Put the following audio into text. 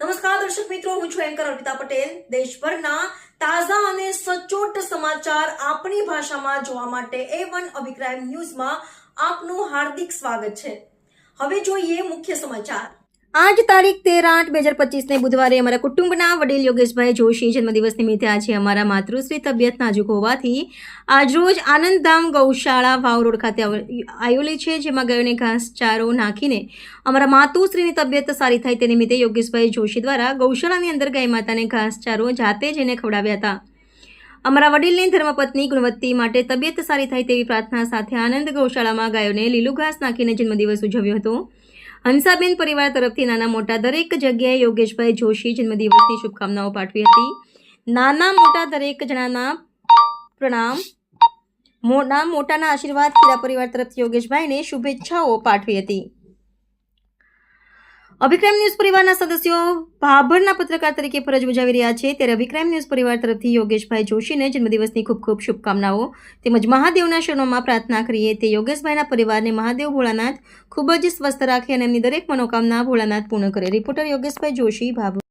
નમસ્કાર દર્શક મિત્રો, હું છું એન્કર અર્પિતા પટેલ. દેશભરના તાજા અને સચોટ સમાચાર આપણી ભાષામાં જોવા માટે A1 અભિક્રાઇમ ન્યૂઝમાં આપનું હાર્દિક સ્વાગત છે. હવે જોઈએ મુખ્ય સમાચાર. આજ તારીખ 13/8/2025 બુધવારે અમારા કુટુંબના વડીલ યોગેશભાઈ જોશી જન્મદિવસ નિમિત્તે આજે અમારા માતૃશ્રી તબિયત નાજુક હોવાથી આજરોજ આનંદધામ ગૌશાળા વાવ રોડ ખાતે આવેલી છે, જેમાં ગાયોને ઘાસચારો નાખીને અમારા માતુશ્રીની તબિયત સારી થાય તે નિમિત્તે યોગેશભાઈ જોશી દ્વારા ગૌશાળાની અંદર ગાય માતાને ઘાસચારો જાતે જઈને ખવડાવ્યા હતા. અમારા વડીલની ધર્મપત્ની ગુણવત્તી માટે તબિયત સારી થાય તેવી પ્રાર્થના સાથે આનંદ ગૌશાળામાં ગાયોને લીલું ઘાસ નાખીને જન્મદિવસ ઉજવ્યો હતો. હંસાબેન પરિવાર તરફથી નાના મોટા દરેક જગ્યાએ યોગેશભાઈ જોશી જન્મદિવસની શુભકામનાઓ પાઠવી હતી. નાના મોટા દરેક જણાના પ્રણામ, મોટાના આશીર્વાદ ખીરા પરિવાર તરફથી યોગેશભાઈને શુભેચ્છાઓ પાઠવી હતી. અભિક્રાઇમ ન્યૂઝ પરિવારના સદસ્યો ભાભરના પત્રકાર તરીકે ફરજ બજાવી રહ્યા છે, ત્યારે અભિક્રાઇમ ન્યૂઝ પરિવાર તરફથી યોગેશભાઈ જોશીને જન્મદિવસની ખૂબ ખૂબ શુભકામનાઓ તેમજ મહાદેવના શરણોમાં પ્રાર્થના કરીએ તે યોગેશભાઈના પરિવારને મહાદેવ ભોળાનાથ ખૂબ જ સ્વસ્થ રાખે અને એમની દરેક મનોકામના ભોળાનાથ પૂર્ણ કરે. રિપોર્ટર યોગેશભાઈ જોશી, ભાભર.